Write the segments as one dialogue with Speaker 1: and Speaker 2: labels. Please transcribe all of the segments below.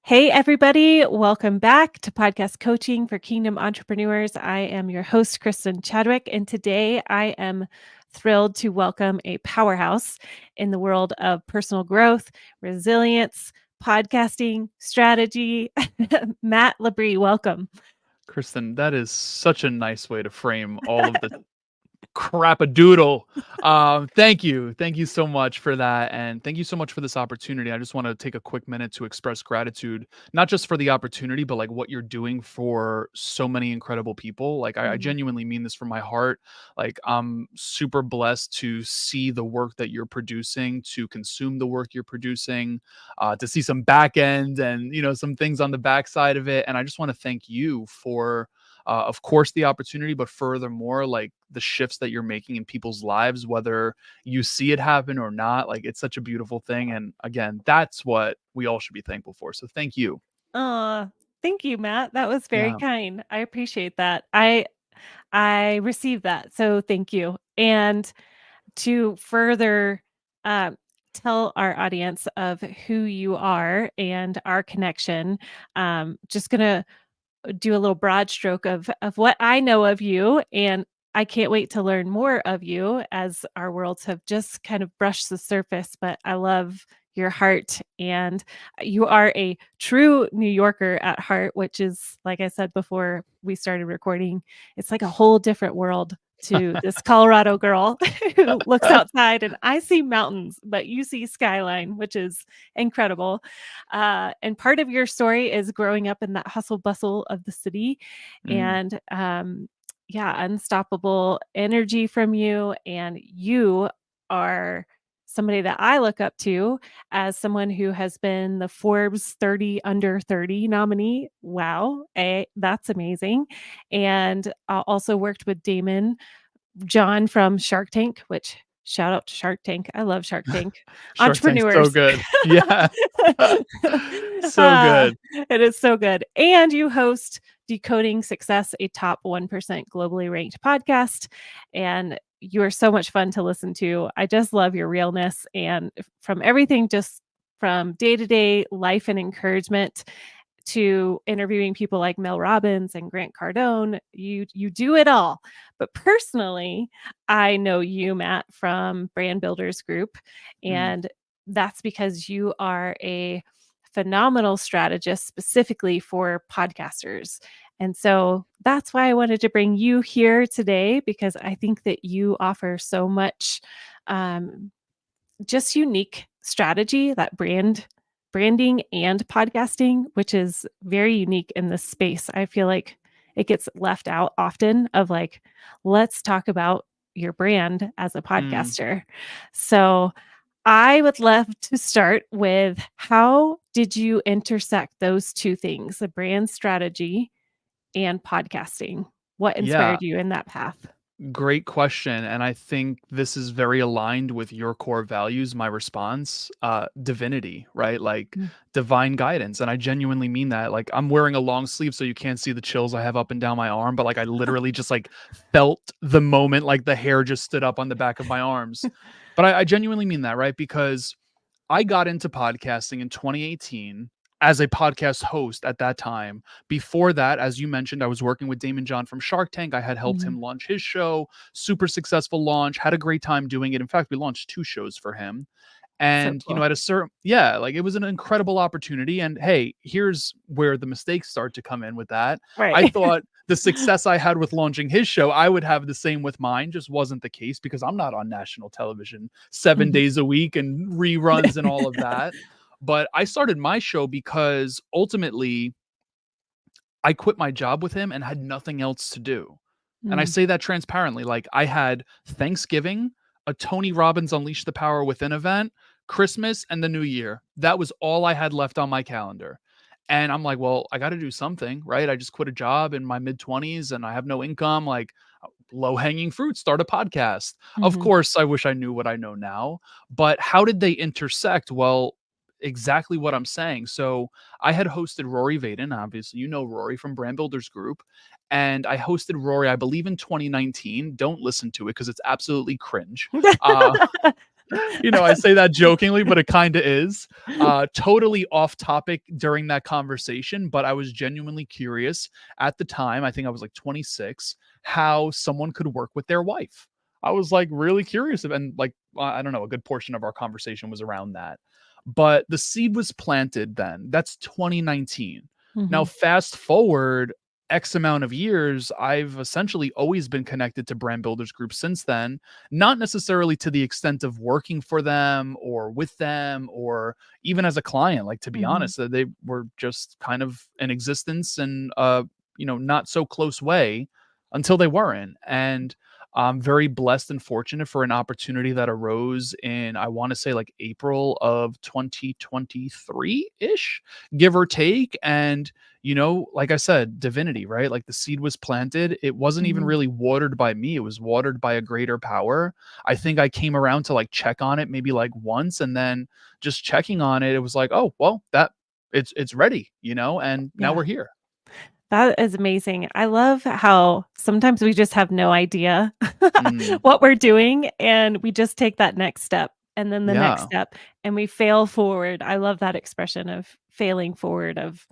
Speaker 1: Hey, everybody. Welcome back to Podcast Coaching for Kingdom Entrepreneurs. I am your host, Kristin Chadwick, and today I am thrilled to welcome a powerhouse in the world of personal growth, resilience, podcasting, strategy. Matt LeBris, welcome.
Speaker 2: Kristen, that is such a nice way to frame all of the crap-a-doodle. Thank you. Thank you so much for that, and thank you so much for this opportunity. I just wanna take a quick minute to express gratitude, not just for the opportunity, but, like, what you're doing for so many incredible people. Like, I
Speaker 1: Mhm.
Speaker 2: genuinely mean this from my heart. Like, I'm super blessed to see the work that you're producing, to consume the work you're producing, to see some back end and, some things on the backside of it, and I just wanna thank you for of course the opportunity, but furthermore like the shifts that you're making in people's lives, whether you see it happen or not. Like it's such a beautiful thing, and again, that's what we all should be thankful for, so thank you.
Speaker 1: Aw, thank you, Matt. That was very
Speaker 2: Yeah.
Speaker 1: kind. I appreciate that. I received that, so thank you. And to further um, tell our audience of who you are and our connection, just gonna do a little broad stroke of what I know of you, and I can't wait to learn more of you as our worlds have just kind of brushed the surface. But I love your heart, and you are a true New Yorker at heart, which is, like I said before we started recording, it's like a whole different world to this Colorado girl who looks outside and I see mountains, but you see skyline, which is incredible. And part of your story is growing up in that hustle bustle of the city
Speaker 2: Mm,
Speaker 1: and yeah, unstoppable energy from you. And you are somebody that I look up to as someone who has been the Forbes 30 under 30 nominee. Wow, that's amazing. And also worked with Daymond John from Shark Tank, which shout out to Shark Tank. I love Shark Tank.
Speaker 2: Shark Tank's so
Speaker 1: Entrepreneurs.
Speaker 2: good. Yeah. So
Speaker 1: Ah,
Speaker 2: good.
Speaker 1: it is so good. And you host Decoding Success, a top 1% globally ranked podcast. And you are so much fun to listen to. I just love your realness and from everything, just from day to day life and encouragement to interviewing people like Mel Robbins and Grant Cardone. You do it all. But personally, I know you, Matt, from Brand Builders Group,
Speaker 2: Mm,
Speaker 1: and that's because you are a phenomenal strategist specifically for podcasters. And so that's why I wanted to bring you here today because I think that you offer so much um, just unique strategy, that branding and podcasting, which is very unique in this space. I feel like it gets left out often of like, let's talk about your brand as a
Speaker 2: mm.
Speaker 1: podcaster. So I would love to start with how did you intersect those two things, the brand strategy and podcasting? What
Speaker 2: Yeah.
Speaker 1: inspired you in that path?
Speaker 2: Great question. And I think this is very aligned with your core values. My response, divinity, right? Like
Speaker 1: Mm.
Speaker 2: divine guidance. And I genuinely mean that. Like I'm wearing a long sleeve, so you can't see the chills I have up and down my arm, but like I literally just like felt the moment, like the hair just stood up on the back of my arms. But I genuinely mean that, right? Because I got into podcasting in 2018 as a podcast host at that time. Before that, as you mentioned, I was working with Daymond John from Shark Tank. I had helped
Speaker 1: Mhm.
Speaker 2: him launch his show, super successful launch, had a great time doing it. In fact, we launched 2 shows for him.
Speaker 1: So
Speaker 2: And,
Speaker 1: cool.
Speaker 2: at a certain yeah, like, it was an incredible opportunity, and, hey, here's where the mistakes start to come in with that. I
Speaker 1: Right.
Speaker 2: thought the success I had with launching his show, I would have the same with mine, just wasn't the case because I'm not on national television 7
Speaker 1: Mhm.
Speaker 2: days a week and reruns and all of that. But I started my show because ultimately I quit my job with him and had nothing else to do. And I
Speaker 1: Mm.
Speaker 2: say that transparently. Like I had Thanksgiving, a Tony Robbins Unleash the Power Within event, Christmas, and the New Year. That was all I had left on my calendar. And I'm like, well, I got to do something, right? I just quit a job in my mid 20s and I have no income. Like, low hanging fruit, start a podcast. Of
Speaker 1: Mhm.
Speaker 2: course, I wish I knew what I know now, but how did they intersect? Well, exactly what I'm saying. So I had hosted Rory Vaden, obviously, you know Rory from Brand Builders Group, and I hosted Rory, I believe in 2019. Don't listen to it because it's absolutely cringe. Uh, I say that jokingly, but it kind of is. Totally off topic during that conversation, but I was genuinely curious at the time. I think I was like 26, how someone could work with their wife. I was like really curious, and like, I don't know, a good portion of our conversation was around that. But the seed was planted then. That's 2019. Now,
Speaker 1: Mhm.
Speaker 2: fast forward X amount of years, I've essentially always been connected to brand builders groups since then, not necessarily to the extent of working for them or with them or even as a client. Like, to be
Speaker 1: Mhm.
Speaker 2: honest, they were just kind of in existence in not so close way until they weren't. And I'm very blessed and fortunate for an opportunity that arose in, I want to say, like April of 2023 ish, give or take. And like I said, divinity, right? Like the seed was planted. It wasn't even
Speaker 1: Mhm.
Speaker 2: really watered by me. It was watered by a greater power. I think I came around to like check on it maybe like once, and then just checking on it, it was like, oh, well, that it's ready, and now
Speaker 1: Yeah.
Speaker 2: we're here.
Speaker 1: That is amazing. I love how sometimes we just have no idea
Speaker 2: Mm,
Speaker 1: what we're doing, and we just take that next step, and then the next
Speaker 2: yeah.
Speaker 1: step, and we fail forward. I love that expression of failing forward, of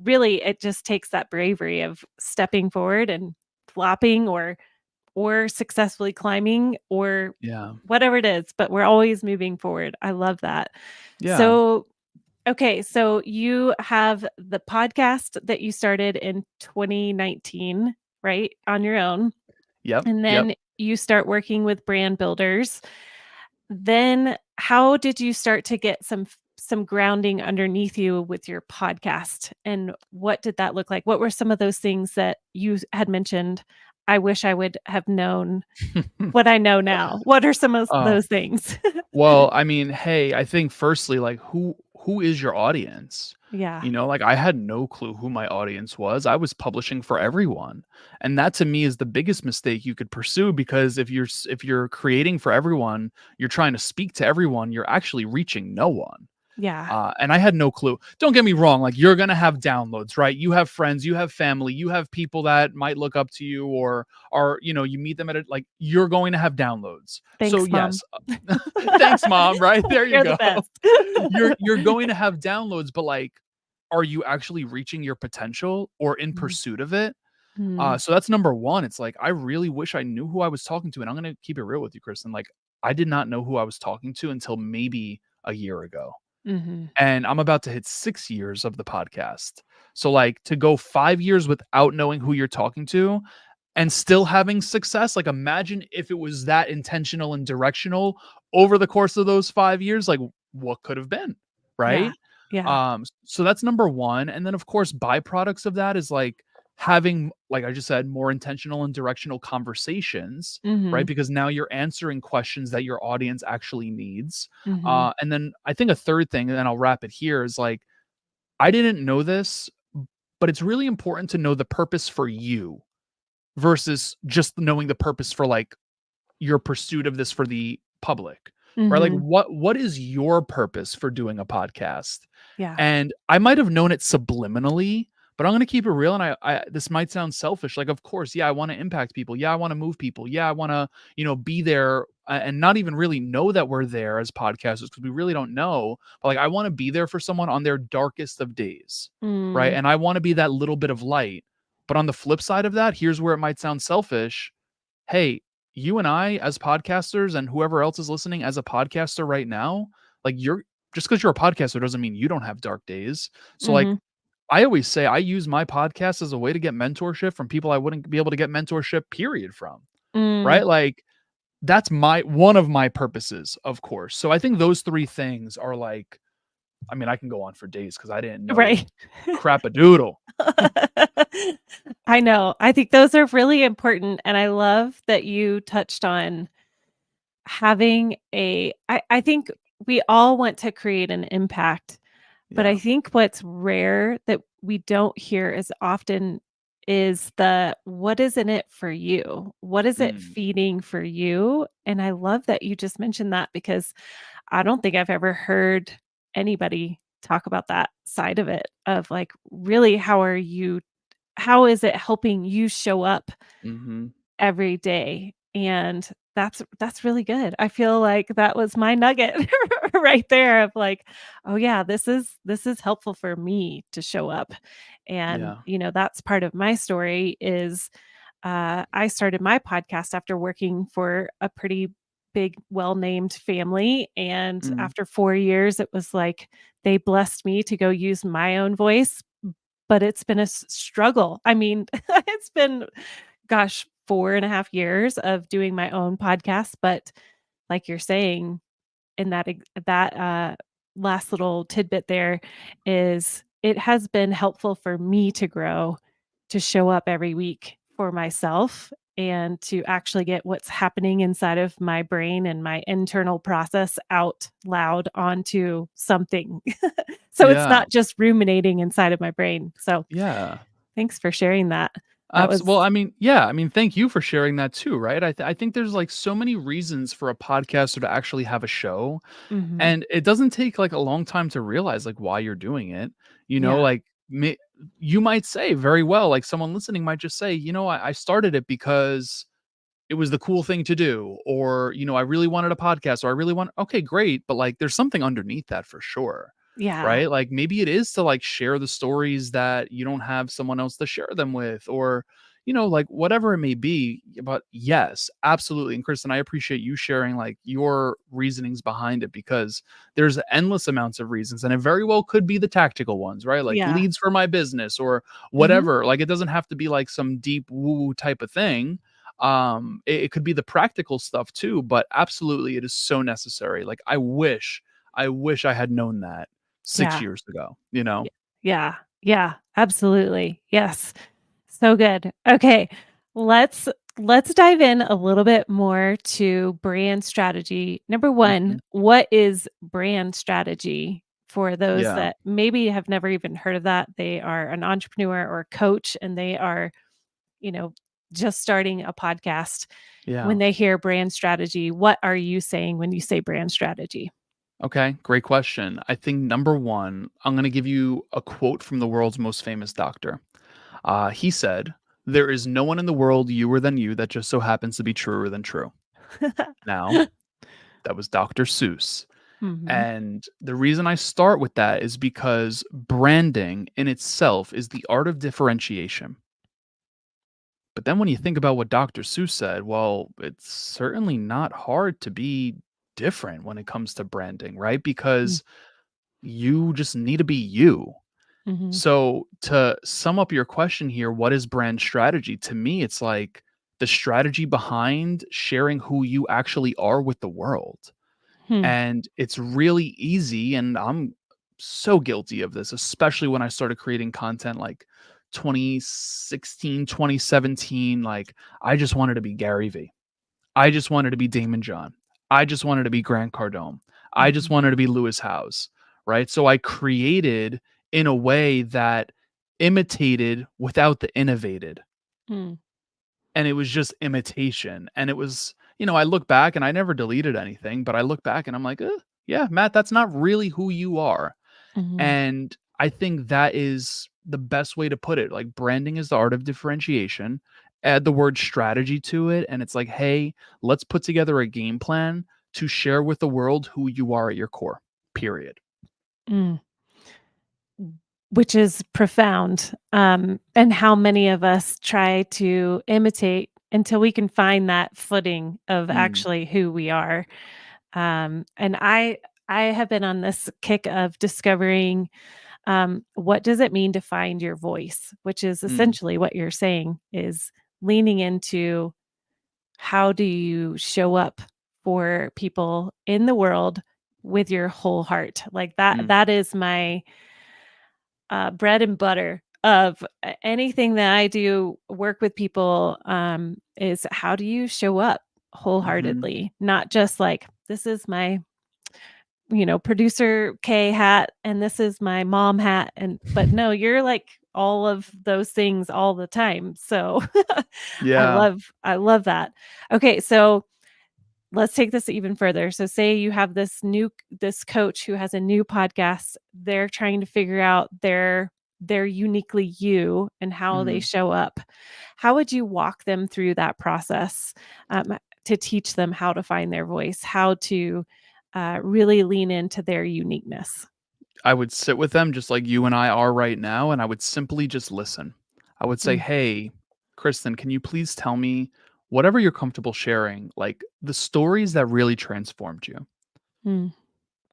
Speaker 1: really it just takes that bravery of stepping forward and flopping or successfully climbing or
Speaker 2: Yeah.
Speaker 1: whatever it is, but we're always moving forward. I love that.
Speaker 2: Yeah.
Speaker 1: So, okay, so you have the podcast that you started in 2019, right? On your own.
Speaker 2: Yep.
Speaker 1: And
Speaker 2: Yep.
Speaker 1: then you start working with brand builders. Then how did you start to get some grounding underneath you with your podcast? And what did that look like? What were some of those things that you had mentioned? I wish I would have known what I know now. What are some of
Speaker 2: Oh,
Speaker 1: those things?
Speaker 2: well, I mean, hey, I think firstly, like who is your audience?
Speaker 1: Yeah.
Speaker 2: Like I had no clue who my audience was. I was publishing for everyone. And that to me is the biggest mistake you could pursue, because if you're creating for everyone, you're trying to speak to everyone, you're actually reaching no one.
Speaker 1: Yeah.
Speaker 2: And I had no clue. Don't get me wrong, like you're gonna have downloads, right? You have friends, you have family, you have people that might look up to you, or you meet them at a, like, you're going to have downloads. So
Speaker 1: Thanks, mom.
Speaker 2: yes, thanks, mom. Right there, you
Speaker 1: You're the
Speaker 2: go.
Speaker 1: best.
Speaker 2: You're going to have downloads, but like, are you actually reaching your potential or in
Speaker 1: Mm,
Speaker 2: pursuit of it?
Speaker 1: mm,
Speaker 2: So that's number one. It's like I really wish I knew who I was talking to, and I'm gonna keep it real with you, Kristen. Like I did not know who I was talking to until maybe a year ago,
Speaker 1: mhm,
Speaker 2: and I'm about to hit 6 years of the podcast. So, like, to go 5 years without knowing who you're talking to and still having success, like, imagine if it was that intentional and directional over the course of those 5 years, like, what could have been,
Speaker 1: yeah,
Speaker 2: right?
Speaker 1: yeah,
Speaker 2: So that's number 1, and then, of course, byproducts of that is, like, having, like I just said, more intentional and directional conversations, right?
Speaker 1: mhm,
Speaker 2: Because now you're answering questions that your audience actually needs.
Speaker 1: mhm,
Speaker 2: And then I think a third thing, and then I'll wrap it here, is like, I didn't know this, but it's really important to know the purpose for you versus just knowing the purpose for like your pursuit of this for the public, right? Like
Speaker 1: mhm,
Speaker 2: what is your purpose for doing a podcast?
Speaker 1: yeah,
Speaker 2: And I might have known it subliminally, but I'm gonna keep it real. And I this might sound selfish. Like, of course, yeah, I want to impact people. Yeah, I want to move people. Yeah, I want to, be there, and not even really know that we're there as podcasters, because we really don't know. But like, I want to be there for someone on their darkest of days, right?
Speaker 1: mm,
Speaker 2: And I want to be that little bit of light. But on the flip side of that, here's where it might sound selfish. Hey, you and I as podcasters, and whoever else is listening as a podcaster right now, like, you're just because you're a podcaster doesn't mean you don't have dark days. So like,
Speaker 1: mhm,
Speaker 2: I always say I use my podcast as a way to get mentorship from people I wouldn't be able to get mentorship period from,
Speaker 1: mm,
Speaker 2: right? Like, that's my one of my purposes, of course. So I think those 3 things are like, I mean, I can go on for days because I didn't know
Speaker 1: right.
Speaker 2: crap a doodle.
Speaker 1: I know. I think those are really important, and I love that you touched on having I think we all want to create an impact, but I
Speaker 2: Yeah.
Speaker 1: think what's rare that we don't hear as often is the what is in it for you? What is it
Speaker 2: Mm,
Speaker 1: feeding for you? And I love that you just mentioned that because I don't think I've ever heard anybody talk about that side of it, of like, really, how is it helping you show up
Speaker 2: mhm.
Speaker 1: every day? And That's really good. I feel like that was my nugget right there of like, "Oh, yeah, this is helpful for me to show up." And,
Speaker 2: Yeah.
Speaker 1: that's part of my story is, I started my podcast after working for a pretty big, well-named family, and
Speaker 2: Mm.
Speaker 1: after 4 years, it was like they blessed me to go use my own voice, but it's been a struggle. I mean, it's been, gosh, 4.5 years of doing my own podcast, but like you're saying, in that last little tidbit there is it has been helpful for me to grow, to show up every week for myself and to actually get what's happening inside of my brain and my internal process out loud onto something. So it's
Speaker 2: Yeah.
Speaker 1: not just ruminating inside of my brain. So
Speaker 2: Yeah.
Speaker 1: thanks for sharing that. That was
Speaker 2: Well, I mean, yeah, I mean, thank you for sharing that too, right? I think there's like so many reasons for a podcaster to actually have a show,
Speaker 1: mhm.
Speaker 2: and it doesn't take like a long time to realize like why you're doing it. You know,
Speaker 1: Yeah.
Speaker 2: like you might say very well, like someone listening might just say, I started it because it was the cool thing to do, or I really wanted a podcast, or I really want. Okay, great, but like there's something underneath that for sure,
Speaker 1: Yeah.
Speaker 2: right? Like maybe it is to like share the stories that you don't have someone else to share them with, or like whatever it may be. But yes, absolutely. And Kristen, I appreciate you sharing like your reasonings behind it, because there's endless amounts of reasons, and it very well could be the tactical ones, right? Like
Speaker 1: Yeah.
Speaker 2: leads for my business or
Speaker 1: Mhm.
Speaker 2: whatever. Like it doesn't have to be like some deep woo type of thing. It could be the practical stuff too, but absolutely it is so necessary. Like I wish I had known that 6
Speaker 1: Yeah.
Speaker 2: years ago,
Speaker 1: Y yeah. Yeah. Absolutely. Yes. So good. Okay. Let's let's dive in a little bit more to brand strategy. Number 1,
Speaker 2: Mhm.
Speaker 1: what is brand strategy for those
Speaker 2: Yeah,
Speaker 1: that maybe have never even heard of that? They are an entrepreneur or a coach and they are, you know, just starting a podcast. When
Speaker 2: yeah.
Speaker 1: they hear brand strategy, what are you saying when you say brand strategy?
Speaker 2: Okay, great question. I think number 1, I'm gonna give you a quote from the world's most famous doctor. He said, "There is no one in the world youer than you that just so happens to be truer than true." Now, that was Dr. Seuss.
Speaker 1: Mhm.
Speaker 2: And the reason I start with that is because branding in itself is the art of differentiation. But then when you think about what Dr. Seuss said, well, it's certainly not hard to be different when it comes to branding, right?
Speaker 1: Mm.
Speaker 2: Because you just need to be you.
Speaker 1: Mhm.
Speaker 2: So, to sum up your question here, what is brand strategy? To me, it's like the strategy behind sharing who you actually are with the world.
Speaker 1: Hmm.
Speaker 2: And it's really easy, and I'm so guilty of this, especially when I started creating content like 2016, 2017. Like, I just wanted to be Gary Vee. I just wanted to be Daymond John. I just wanted to be Grant Cardone. I just
Speaker 1: Mhm.
Speaker 2: wanted to be Lewis Howes, right? So I created in a way that imitated without the innovated,
Speaker 1: Mm.
Speaker 2: and it was just imitation. And it was, I look back and I never deleted anything, but I look back and I'm like, yeah, Matt, that's not really who you are.
Speaker 1: Mhm.
Speaker 2: And I think that is the best way to put it. Like branding is the art of differentiation. Add the word strategy to it, and it's like, hey, let's put together a game plan to share with the world who you are at your core. Period.
Speaker 1: Mm. Which is profound, and how many of us try to imitate until we can find that footing of
Speaker 2: Mm,
Speaker 1: actually who we are. And I have been on this kick of discovering, what does it mean to find your voice, which is
Speaker 2: mm,
Speaker 1: essentially what you're saying is leaning into how do you show up for people in the world with your whole heart? Like
Speaker 2: mm,
Speaker 1: that is my bread and butter of anything that I do work with people, is how do you show up
Speaker 2: mhm.
Speaker 1: wholeheartedly, not just like this is my producer K hat and this is my mom hat, and but no, you're like all of those things all the time. So
Speaker 2: Yeah.
Speaker 1: I love that. Okay, so let's take this even further. So say you have this coach who has a new podcast. They're trying to figure out their uniquely you and how they
Speaker 2: Mhm.
Speaker 1: show up. How would you walk them through that process? Um, to teach them how to find their voice, how to really lean into their uniqueness.
Speaker 2: I would sit with them just like you and I are right now, and I would simply just listen. I would say,
Speaker 1: Mm,
Speaker 2: "Hey, Kristen, can you please tell me whatever you're comfortable sharing, like the stories that really transformed you?
Speaker 1: mm.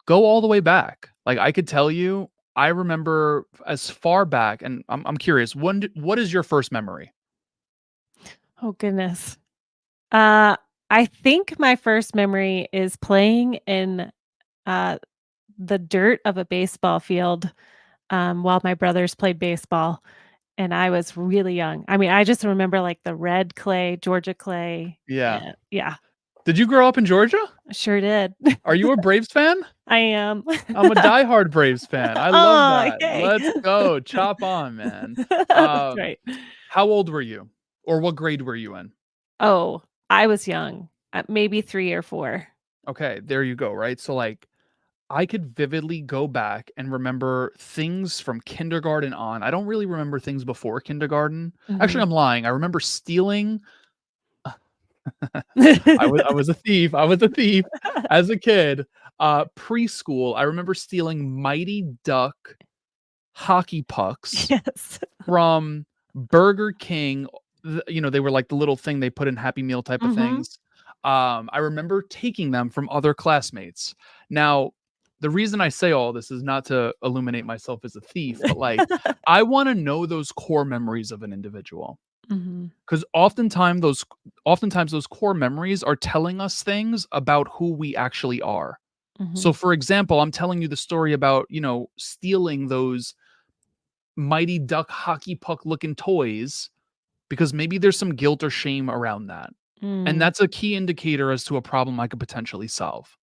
Speaker 2: Go all the way back. Like I could tell you, I remember as far back, and I'm curious, what is your first memory?
Speaker 1: Oh, goodness. Uh, I think my first memory is playing in uh, the dirt of a baseball field while my brothers played baseball. And I was really young. I mean, I just remember like the red clay, Georgia clay.
Speaker 2: Yeah.
Speaker 1: And yeah,
Speaker 2: Did you grow up in Georgia?
Speaker 1: I sure did.
Speaker 2: Are you a Braves fan?
Speaker 1: I am.
Speaker 2: I'm a diehard Braves fan. I love
Speaker 1: Oh,
Speaker 2: that.
Speaker 1: yay.
Speaker 2: Let's go. Chop on, man.
Speaker 1: That's
Speaker 2: Um,
Speaker 1: right.
Speaker 2: how old were you? Or what grade were you in?
Speaker 1: Oh, I was young, maybe 3 or 4.
Speaker 2: Okay, there you go, right? So like I could vividly go back and remember things from kindergarten on. I don't really remember things before kindergarten. Actually,
Speaker 1: Mhm.
Speaker 2: I'm lying. I remember stealing. I was a thief. I was a thief as a kid. Preschool, I remember stealing Mighty Duck hockey pucks
Speaker 1: Yes.
Speaker 2: from Burger King. They were like the little thing they put in Happy Meal type of
Speaker 1: Mhm.
Speaker 2: things. I remember taking them from other classmates. Now, the reason I say all this is not to illuminate myself as a thief, but like I want to know those core memories of an individual
Speaker 1: Mhm.
Speaker 2: because oftentimes those core memories are telling us things about who we actually are. So,
Speaker 1: Mhm.
Speaker 2: for example, I'm telling you the story about stealing those Mighty Duck hockey puck looking toys because maybe there's some guilt or shame around that. And
Speaker 1: Mm.
Speaker 2: that's a key indicator as to a problem I could potentially solve.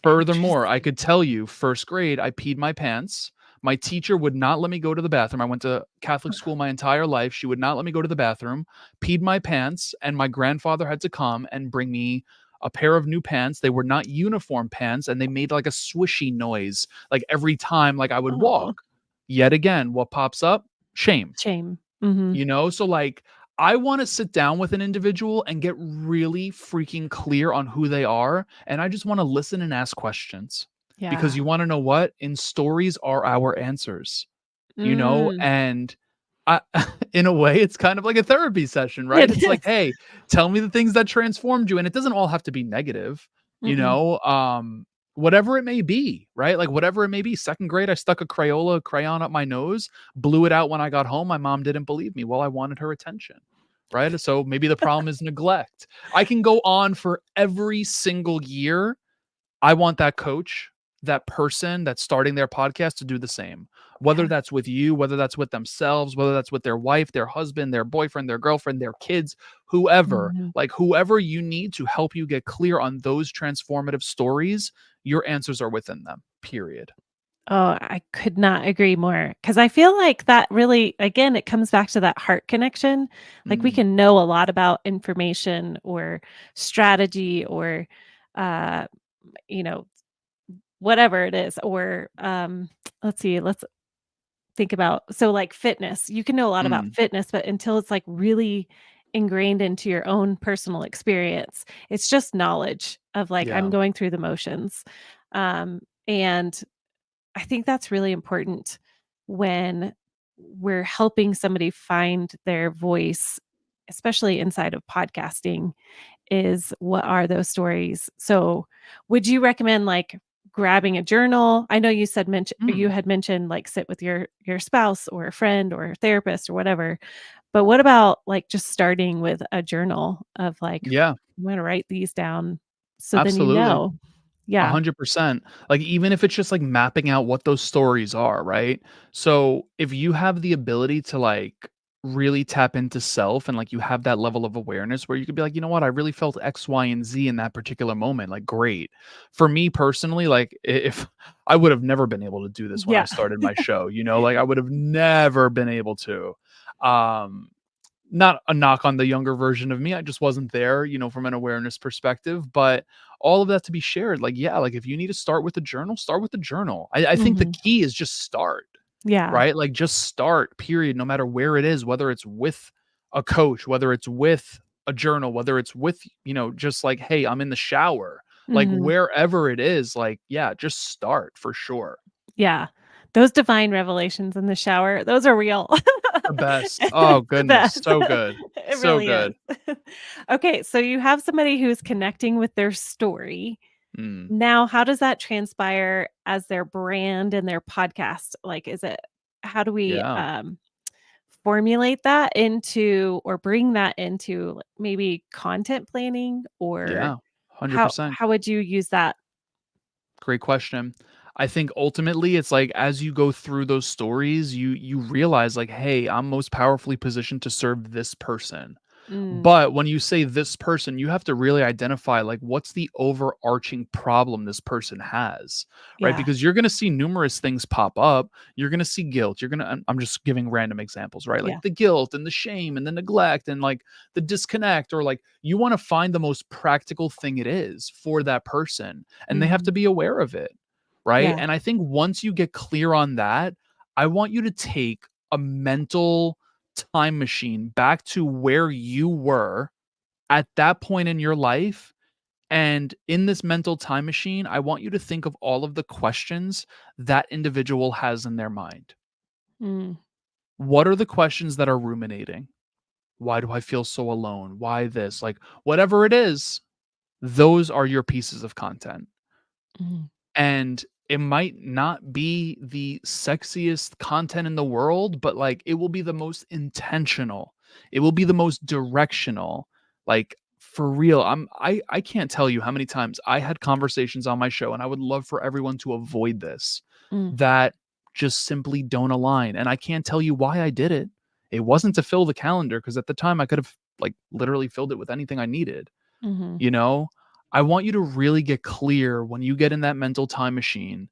Speaker 2: Furthermore, I
Speaker 1: Interesting.
Speaker 2: could tell you, first grade, I peed my pants. My teacher would not let me go to the bathroom. I went to Catholic school my entire life. She would not let me go to the bathroom, peed my pants, and my grandfather had to come and bring me a pair of new pants. They were not uniform pants, and they made like a swishy noise like every time like I would
Speaker 1: Oh,
Speaker 2: walk. Yet again, what pops up? Shame.
Speaker 1: shame. Mhm.
Speaker 2: So like I want to sit down with an individual and get really freaking clear on who they are. And I just want to listen and ask questions because
Speaker 1: Yeah.
Speaker 2: you want to know what? In stories are our answers,
Speaker 1: Mm.
Speaker 2: and I, in a way, it's kind of like a therapy session, right?
Speaker 1: It
Speaker 2: It's like,
Speaker 1: is.
Speaker 2: hey, tell me the things that transformed you. And it doesn't all have to be negative, you
Speaker 1: Mm-mm.
Speaker 2: know, whatever it may be, right? Like, whatever it may be. Second grade, I stuck a Crayola crayon up my nose, blew it out when I got home. My mom didn't believe me. Well, I wanted her attention, right? So maybe the problem is neglect. I can go on for every single year. I want that coach, that person that's starting their podcast to do the same. Whether
Speaker 1: Yeah.
Speaker 2: that's with you, whether that's with themselves, whether that's with their wife, their husband, their boyfriend, their girlfriend, their kids, whoever,
Speaker 1: Mhm.
Speaker 2: like whoever you need to help you get clear on those transformative stories, your answers are within them, period.
Speaker 1: Oh, I could not agree more because I feel like that really again, it comes back to that heart connection. Like, we
Speaker 2: Mm,
Speaker 1: can know a lot about information or strategy or, uh, you know, whatever it is, or, let's see, let's think about so, like, fitness. You can know a lot about
Speaker 2: mm,
Speaker 1: fitness, but until it's, like, really ingrained into your own personal experience, it's just knowledge of, like, I'm
Speaker 2: yeah.
Speaker 1: going through the motions. And I think that's really important when we're helping somebody find their voice, especially inside of podcasting, is what are those stories? So, would you recommend, like, grabbing a journal? I know you said you
Speaker 2: Mm,
Speaker 1: had mentioned, like, sit with your spouse or a friend or a therapist or whatever, but what about, like, just starting with a journal of, like,
Speaker 2: yeah,
Speaker 1: "I'm gonna write these down," so then you
Speaker 2: absolutely.
Speaker 1: know. Yeah.
Speaker 2: 100%. Like, even if it's just, like, mapping out what those stories are, right? So, if you have the ability to, like, really tap into self and, like, you have that level of awareness where you could be like, "You know what? I really felt X, Y, and Z in that particular moment." Like, great. For me personally, like, if I would have never been able to do this when I
Speaker 1: Yeah.
Speaker 2: started my show, like, I would have never been able to. Um Not a knock on the younger version of me, I just wasn't there, from an awareness perspective, but all of that to be shared, like, yeah, like, if you need to start with the journal, start with the journal. I think the
Speaker 1: Mhm.
Speaker 2: key is just start,
Speaker 1: Yeah.
Speaker 2: right? Like, just start, period, no matter where it is, whether it's with a coach, whether it's with a journal, whether it's with, just like, hey, I'm in the shower, like
Speaker 1: Mhm.
Speaker 2: wherever it is, like, yeah, just start for sure.
Speaker 1: Yeah. Those divine revelations in the shower, those are real.
Speaker 2: The best. Oh,
Speaker 1: It's the
Speaker 2: goodness.
Speaker 1: best.
Speaker 2: So good.
Speaker 1: It
Speaker 2: So
Speaker 1: really is.
Speaker 2: good.
Speaker 1: Okay, so you have somebody who's connecting with their story.
Speaker 2: Mm,
Speaker 1: Now, how does that transpire as their brand and their podcast? Like, is it how do we,
Speaker 2: yeah.
Speaker 1: formulate that into or bring that into, like, maybe content planning, or
Speaker 2: Yeah.
Speaker 1: how
Speaker 2: 100%.
Speaker 1: how would you use that?
Speaker 2: Great question. I think ultimately it's like as you go through those stories, you realize like, hey, I'm most powerfully positioned to serve this person.
Speaker 1: Mm,
Speaker 2: But when you say this person, you have to really identify like what's the overarching problem this person has, right?
Speaker 1: yeah,
Speaker 2: Because you're going to see numerous things pop up. You're going to see guilt. I'm just giving random examples, right? Like
Speaker 1: yeah.
Speaker 2: the guilt and the shame and the neglect and like the disconnect, or like you want to find the most practical thing it is for that person, and they have
Speaker 1: Mhm.
Speaker 2: to be aware of it, right?
Speaker 1: Yeah.
Speaker 2: And I think once you get clear on that, I want you to take a mental time machine back to where you were at that point in your life. And in this mental time machine, I want you to think of all of the questions that individual has in their mind.
Speaker 1: Mm,
Speaker 2: What are the questions that are ruminating? Why do I feel so alone? Why this? Like, whatever it is, those are your pieces of content.
Speaker 1: mhm,
Speaker 2: And it might not be the sexiest content in the world, but like it will be the most intentional. It will be the most directional. Like for real, I can't tell you how many times I had conversations on my show, and I would love for everyone to avoid this,
Speaker 1: mm,
Speaker 2: that just simply don't align. And I can't tell you why I did it. It wasn't to fill the calendar, because at the time I could have like literally filled it with anything I needed.
Speaker 1: mhm,
Speaker 2: you know, I want you to really get clear when you get in that mental time machine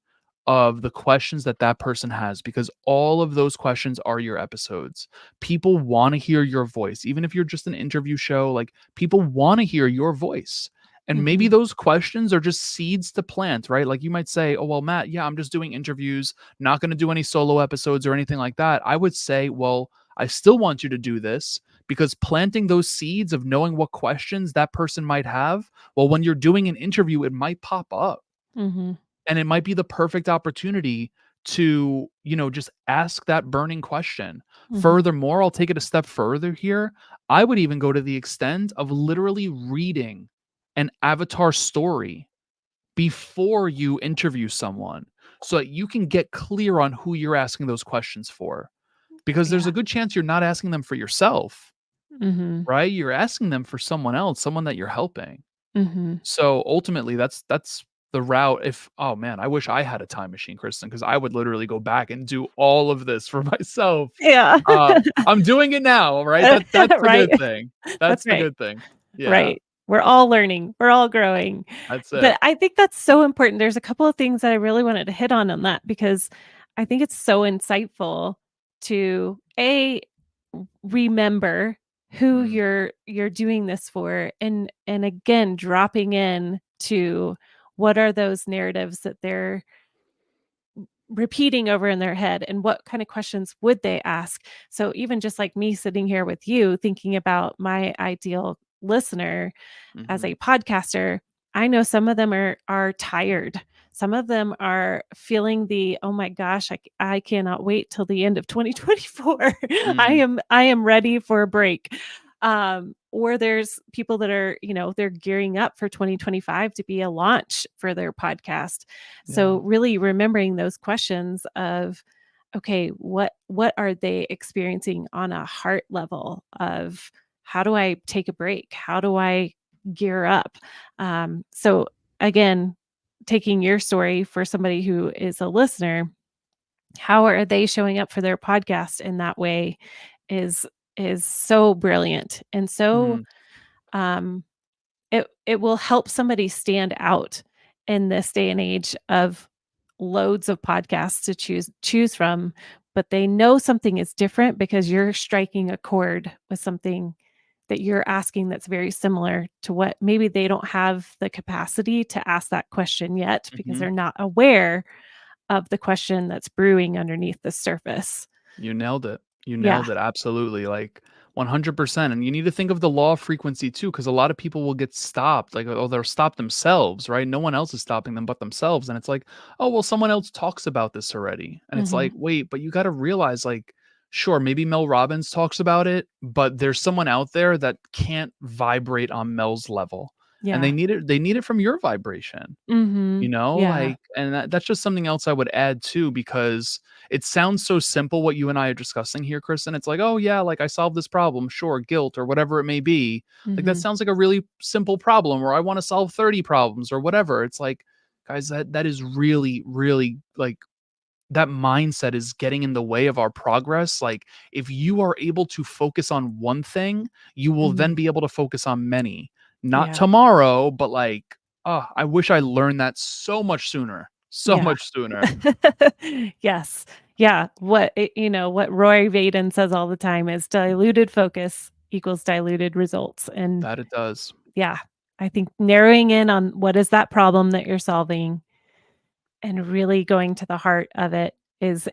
Speaker 2: of the questions that that person has, because all of those questions are your episodes. People want to hear your voice. Even if you're just an interview show, like people want to hear your voice. And maybe
Speaker 1: mhm,
Speaker 2: those questions are just seeds to plant, right? Like you might say, oh, well, Matt, yeah, I'm just doing interviews, not going to do any solo episodes or anything like that. I would say, well, I still want you to do this, because planting those seeds of knowing what questions that person might have, well, when you're doing an interview, it might pop up,
Speaker 1: mhm,
Speaker 2: and it might be the perfect opportunity to, just ask that burning question.
Speaker 1: mhm.
Speaker 2: Furthermore, I'll take it a step further here. I would even go to the extent of literally reading an avatar story before you interview someone, so that you can get clear on who you're asking those questions for, because there's
Speaker 1: Yeah.
Speaker 2: a good chance you're not asking them for yourself,
Speaker 1: Mhm,
Speaker 2: right? You're asking them for someone else, someone that you're helping.
Speaker 1: mhm.
Speaker 2: So ultimately, that's the route. If, oh man, I wish I had a time machine, Kristen, because I would literally go back and do all of this for myself.
Speaker 1: Yeah.
Speaker 2: I'm doing it now, right? That's the
Speaker 1: Right.
Speaker 2: good thing.
Speaker 1: That's
Speaker 2: That's the
Speaker 1: right.
Speaker 2: good thing. Yeah,
Speaker 1: Right. We're all learning. We're all growing.
Speaker 2: that's
Speaker 1: But
Speaker 2: it.
Speaker 1: I think that's so important. There's a couple of things that I really wanted to hit on that, because I think it's so insightful to remember who
Speaker 2: Mm,
Speaker 1: you're doing this for, and again dropping in to what are those narratives that they're repeating over in their head, and what kind of questions would they ask. So even just like me sitting here with you thinking about my ideal listener as
Speaker 2: mhm,
Speaker 1: a podcaster, I know some of them are tired. Some of them are feeling the, "Oh my gosh, I cannot wait till the end of 2024.
Speaker 2: mhm,
Speaker 1: I am ready for a break." Or there's people that are, they're gearing up for 2025 to be a launch for their podcast.
Speaker 2: yeah,
Speaker 1: So really remembering those questions of, okay, what are they experiencing on a heart level of, how do I take a break? How do I gear up? So again, taking your story for somebody who is a listener, how are they showing up for their podcast in that way is is so brilliant, and so
Speaker 2: mhm,
Speaker 1: um it will help somebody stand out in this day and age of loads of podcasts to choose from, but they know something is different because you're striking a chord with something that you're asking that's very similar to what maybe they don't have the capacity to ask that question yet because
Speaker 2: mhm.
Speaker 1: they're not aware of the question that's brewing underneath the surface.
Speaker 2: You nailed it. You
Speaker 1: Yeah.
Speaker 2: nailed it, absolutely. Like, 100%. And you need to think of the law of frequency too, because a lot of people will get stopped, like, oh, they'll stop themselves, right? No one else is stopping them but themselves. And it's like, oh, well, someone else talks about this already. And it's
Speaker 1: Mhm.
Speaker 2: like, wait, but you got to realize, like, sure, maybe Mel Robbins talks about it, but there's someone out there that can't vibrate on Mel's level. And
Speaker 1: Yeah.
Speaker 2: they need it from your vibration. You
Speaker 1: Mhm.
Speaker 2: know,
Speaker 1: Yeah.
Speaker 2: like, and that's just something else I would add too, because it sounds so simple what you and I are discussing here, Kristen. It's like, oh yeah, like I solved this problem, sure, guilt or whatever it may be. Like that
Speaker 1: Mhm.
Speaker 2: sounds like a really simple problem, or I want to solve 30 problems or whatever. It's like, guys, that is really, really like that mindset is getting in the way of our progress. Like, if you are able to focus on one thing, you will
Speaker 1: Mhm.
Speaker 2: then be able to focus on many. Not
Speaker 1: Yeah.
Speaker 2: tomorrow, but like, oh, I wish I learned that so much sooner. So
Speaker 1: Yeah.
Speaker 2: much sooner.
Speaker 1: Yes. Yeah. What Roy Vaden says all the time is diluted focus equals diluted results. And
Speaker 2: That it does.
Speaker 1: yeah, I think narrowing in on what is that problem that you're solving and really going to the heart of it is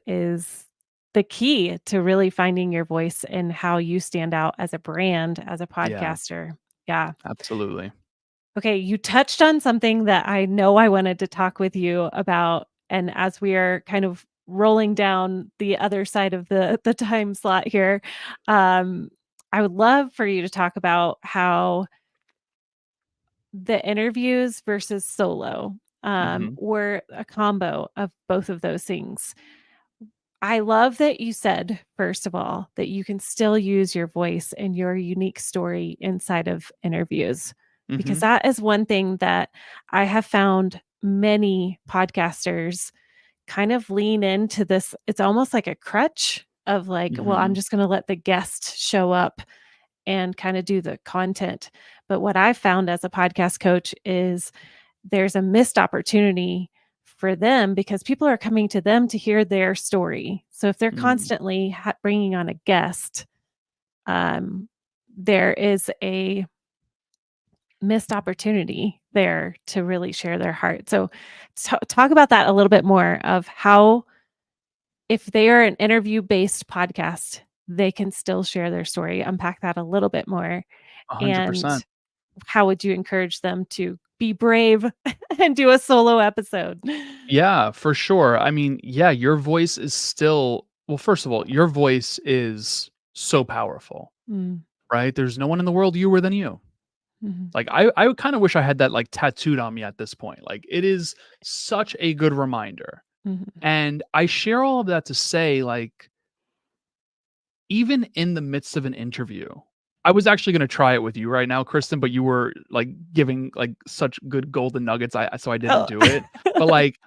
Speaker 1: the key to really finding your voice and how you stand out as a brand, as a
Speaker 2: Yeah,
Speaker 1: podcaster. Yeah.
Speaker 2: absolutely.
Speaker 1: Okay, you touched on something that I know I wanted to talk with you about, and as we are kind of rolling down the other side of the time slot here, um, I would love for you to talk about how the interviews versus solo,
Speaker 2: Mhm.
Speaker 1: were a combo of both of those things. I love that you said, first of all, that you can still use your voice and your unique story inside of interviews, because
Speaker 2: Mhm.
Speaker 1: that is one thing that I have found many podcasters kind of lean into this. It's almost like a crutch of like, well, I'm
Speaker 2: Mhm.
Speaker 1: just going to let the guest show up and kind of do the content. But what I've found as a podcast coach is there's a missed opportunity for them because people are coming to them to hear their story. So if they're
Speaker 2: Mm.
Speaker 1: constantly bringing on a guest, um, there is a missed opportunity there to really share their heart. So, talk about that a little bit more of how, if they are an interview based podcast, they can still share their story. Unpack that a little bit more. And
Speaker 2: 100%.
Speaker 1: how would you encourage them to be brave and do a solo episode?
Speaker 2: Yeah, for sure. I mean, yeah, your voice is still, well, first of all, your voice is so powerful,
Speaker 1: Mm,
Speaker 2: right? There's no one in the world youer than you.
Speaker 1: mhm,
Speaker 2: Like, I kind of wish I had that like tattooed on me at this point. Like, it is such a good reminder.
Speaker 1: mhm.
Speaker 2: And I share all of that to say, like, even in the midst of an interview, I was actually gonna try it with you right now, Kristen, but you were like giving like such good golden nuggets. So I didn't
Speaker 1: Oh.
Speaker 2: do it. But like,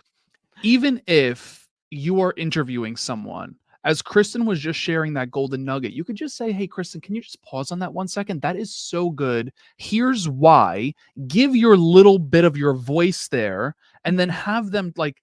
Speaker 2: even if you are interviewing someone, as Kristen was just sharing that golden nugget, you could just say, hey, Kristen, can you just pause on that 1 second? That is so good. Here's why. Give your little bit of your voice there, and then
Speaker 1: Mhm,
Speaker 2: have them like,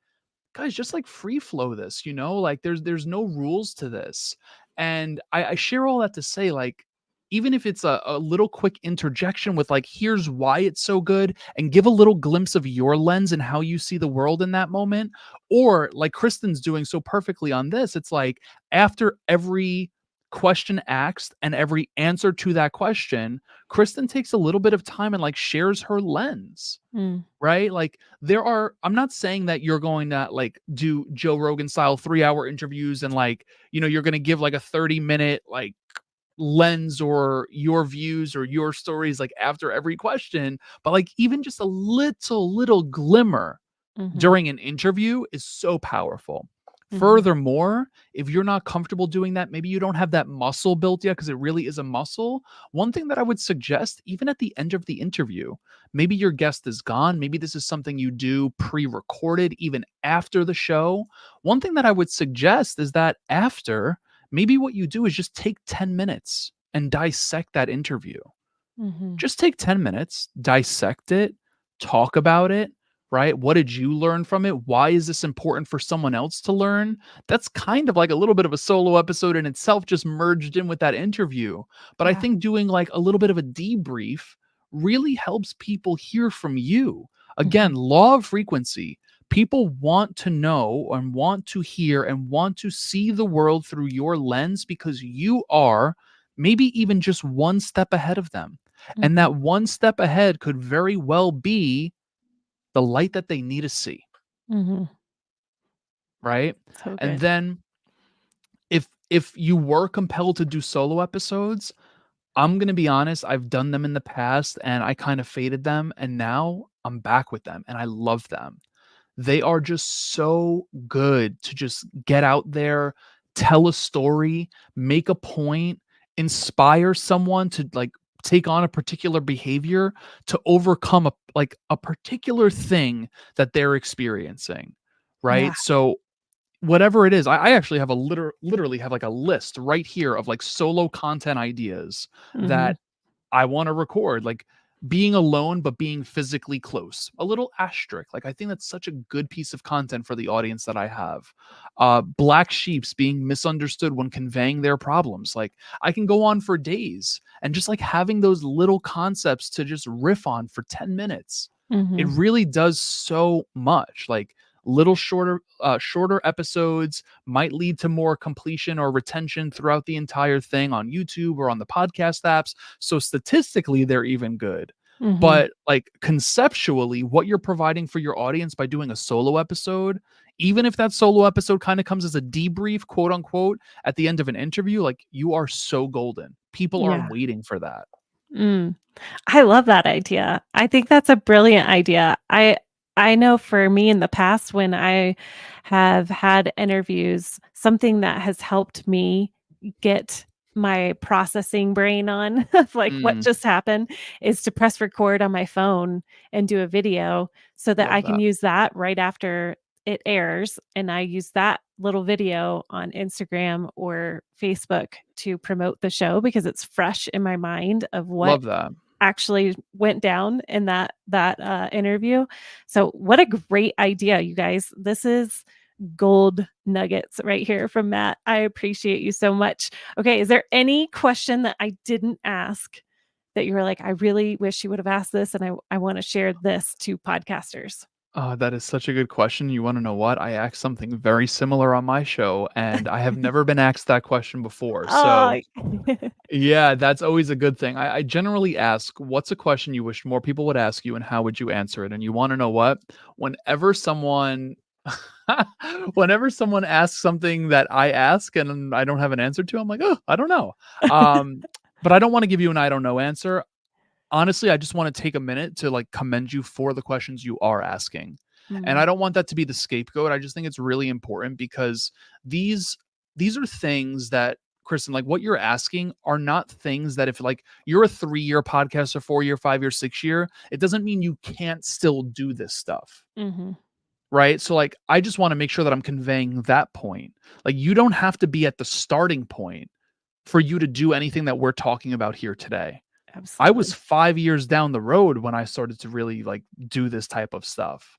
Speaker 2: guys, just like free flow this, like there's no rules to this. And I share all that to say, like, even if it's a little quick interjection with like, here's why it's so good, and give a little glimpse of your lens and how you see the world in that moment. Or like Kristen's doing so perfectly on this, it's like after every question asked and every answer to that question, Kristen takes a little bit of time and like shares her lens,
Speaker 1: mm,
Speaker 2: right? Like, I'm not saying that you're going to like do Joe Rogan style 3-hour interviews and like, you're going to give like a 30-minute like lens or your views or your stories like after every question, but like even just a little glimmer
Speaker 1: mhm,
Speaker 2: during an interview is so powerful.
Speaker 1: mhm,
Speaker 2: Furthermore, if you're not comfortable doing that, maybe you don't have that muscle built yet because it really is a muscle. One thing that I would suggest, even at the end of the interview, maybe your guest is gone. Maybe this is something you do pre recorded, even after the show. One thing that I would suggest is that after, maybe what you do is just take 10 minutes and dissect that interview.
Speaker 1: mhm.
Speaker 2: Just take 10 minutes, dissect it, talk about it, right? What did you learn from it? Why is this important for someone else to learn? That's kind of like a little bit of a solo episode in itself, just merged in with that interview. But I
Speaker 1: Yeah.
Speaker 2: think doing like a little bit of a debrief really helps people hear from you. Again,
Speaker 1: Mhm,
Speaker 2: law of frequency. People want to know and want to hear and want to see the world through your lens because you are maybe even just one step ahead of them. And
Speaker 1: Mhm.
Speaker 2: that one step ahead could very well be the light that they need to see,
Speaker 1: Mhm.
Speaker 2: right?
Speaker 1: So
Speaker 2: And
Speaker 1: good.
Speaker 2: then if you were compelled to do solo episodes, I'm gonna be honest, I've done them in the past and I kind of faded them, and now I'm back with them and I love them. They are just so good to just get out there, tell a story, make a point, inspire someone to like take on a particular behavior to overcome a particular thing that they're experiencing,
Speaker 1: Yeah.
Speaker 2: right? So whatever it is, I actually have a literally have like a list right here of like solo content ideas
Speaker 1: Mhm.
Speaker 2: that I want to record, like being alone but being physically close. A little asterisk. Like I think that's such a good piece of content for the audience that I have. Black sheeps being misunderstood when conveying their problems. Like I can go on for days and just like having those little concepts to just riff on for 10 minutes. It
Speaker 1: Mhm.
Speaker 2: really does so much. Like little shorter episodes might lead to more completion or retention throughout the entire thing on YouTube or on the podcast apps, so statistically they're even good.
Speaker 1: Mhm.
Speaker 2: But like conceptually, what you're providing for your audience by doing a solo episode, even if that solo episode kind of comes as a debrief, quote unquote, at the end of an interview, like you are so golden. People are
Speaker 1: Yeah.
Speaker 2: waiting for that.
Speaker 1: Mm. I love that idea. I think that's a brilliant idea. I know for me in the past when I have had interviews, something that has helped me get my processing brain on of like what
Speaker 2: Mm,
Speaker 1: just happened is to press record on my phone and do a video so that
Speaker 2: love
Speaker 1: I can
Speaker 2: that.
Speaker 1: use that right after it airs, and I use that little video on Instagram or Facebook to promote the show because it's fresh in my mind of what
Speaker 2: Love that.
Speaker 1: actually went down in that interview. So what a great idea, you guys. This is gold nuggets right here from Matt. I appreciate you so much. Okay, is there any question that I didn't ask that you were like, I really wish you would have asked this and I want to share this to podcasters?
Speaker 2: That is such a good question. You want to know what? I asked something very similar on my show, and I have never been asked that question before. So,
Speaker 1: Oh,
Speaker 2: yeah, that's always a good thing. I generally ask, what's a question you wish more people would ask you, and how would you answer it? And you want to know what? Whenever someone, whenever someone asks something that I ask and I don't have an answer to, I'm like, oh, I don't know. Um, but I don't want to give you an I don't know answer. Honestly, I just want to take a minute to like commend you for the questions you are asking. And I
Speaker 1: Mm,
Speaker 2: don't want that to be the scapegoat. I just think it's really important because these these are things that Kristen, like what you're asking are not things that if like you're a 3-year podcast or 4-year, 5-year, 6-year, it doesn't mean you can't still do this stuff.
Speaker 1: mhm,
Speaker 2: Right. So like I just want to make sure that I'm conveying that point. Like you don't have to be at the starting point for you to do anything that we're talking about here today. I was
Speaker 1: absolutely.
Speaker 2: 5 years down the road when I started to really, like, do this type of stuff,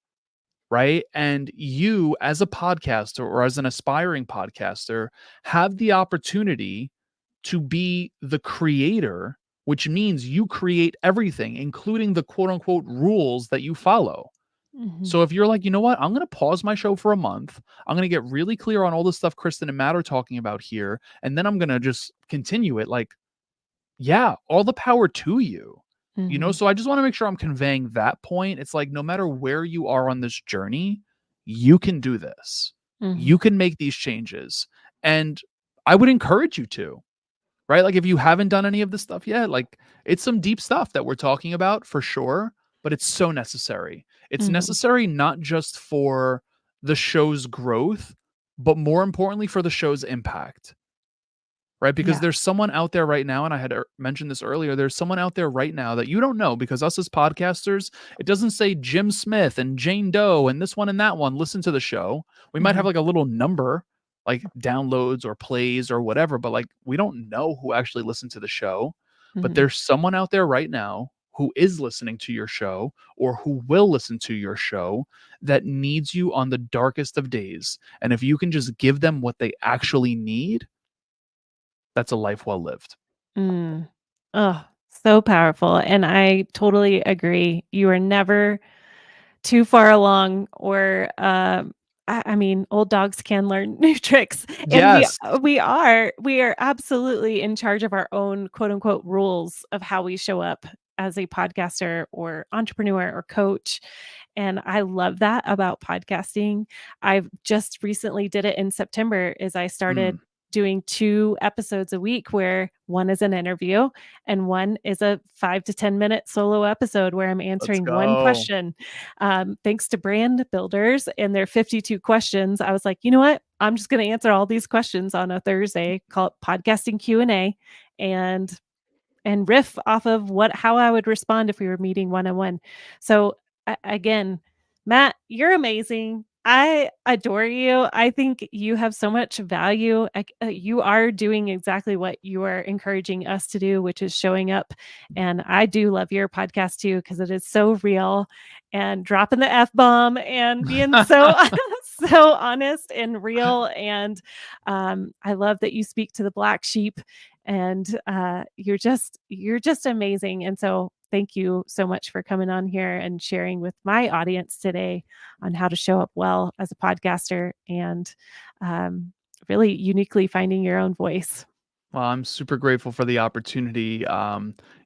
Speaker 2: right? And you, as a podcaster or as an aspiring podcaster, have the opportunity to be the creator, which means you create everything, including the quote unquote rules that you follow.
Speaker 1: Mhm,
Speaker 2: So if you're like, you know what, I'm going to pause my show for a month. I'm going to get really clear on all the stuff Kristen and Matt are talking about here. And then I'm going to just continue it. Like, yeah, all the power to you. You know,
Speaker 1: mhm,
Speaker 2: so I just want to make sure I'm conveying that point. It's like no matter where you are on this journey, you can do this.
Speaker 1: mhm,
Speaker 2: You can make these changes. And I would encourage you to, right? Like if you haven't done any of this stuff yet, like it's some deep stuff that we're talking about for sure, but it's so necessary. It's
Speaker 1: mhm.
Speaker 2: necessary not just for the show's growth, but more importantly for the show's impact, right? Because
Speaker 1: Yeah.
Speaker 2: there's someone out there right now, and I had mentioned this earlier. There's someone out there right now that you don't know because us as podcasters, it doesn't say Jim Smith and Jane Doe and this one and that one listen to the show. We might have
Speaker 1: Mhm,
Speaker 2: like a little number, like downloads or plays or whatever, but like we don't know who actually listened to the show. But
Speaker 1: mhm,
Speaker 2: there's someone out there right now who is listening to your show or who will listen to your show that needs you on the darkest of days. And if you can just give them what they actually need, that's a life well lived.
Speaker 1: mm. Oh, so powerful, and I totally agree. You are never too far along or, I mean, old dogs can learn new tricks, and
Speaker 2: Yes.
Speaker 1: we are absolutely in charge of our own quote unquote rules of how we show up as a podcaster or entrepreneur or coach. And I love that about podcasting. I've just recently did it in September is I
Speaker 2: Mm,
Speaker 1: started doing 2 episodes a week where one is an interview and one is a 5 to 10-minute solo episode where I'm
Speaker 2: let's
Speaker 1: answering one
Speaker 2: go.
Speaker 1: question. Thanks to brand builders and their 52 questions, I was like, "You know what? I'm just gonna answer all these questions on a Thursday, call it podcasting Q&A, and riff off of what how I would respond if we were meeting one-on-one." So, again, Matt, you're amazing. I adore you. I think you have so much value. You are doing exactly what you are encouraging us to do, which is showing up. And I do love your podcast too because it is so real and dropping the F bomb and being so so honest and real. And I love that you speak to the black sheep and you're just amazing. And so thank you so much for coming on here and sharing with my audience today on how to show up well as a podcaster and um, really uniquely finding your own voice.
Speaker 2: Well, I'm super grateful for the opportunity.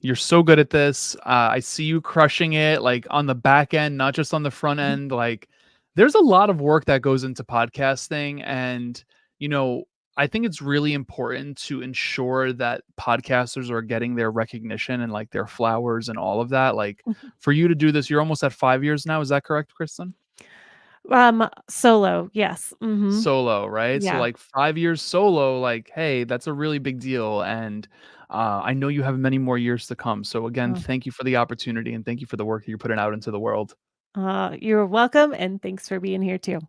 Speaker 2: You're so good at this. I see you crushing it, like on the back end, not just on the front
Speaker 1: Mhm.
Speaker 2: end. Like, there's a lot of work that goes into podcasting, and you know, I think it's really important to ensure that podcasters are getting their recognition and like their flowers and all of that. Like, for you to do this, you're almost at 5 years now. Is that correct, Kristen?
Speaker 1: Solo, yes.
Speaker 2: Solo, right? So
Speaker 1: Yeah.
Speaker 2: like 5 years solo, like, hey, that's a really big deal. And I know you have many more years to come. So again,
Speaker 1: Uh,
Speaker 2: thank you for the opportunity and thank you for the work that you're putting out into the world.
Speaker 1: you're welcome, and thanks for being here too.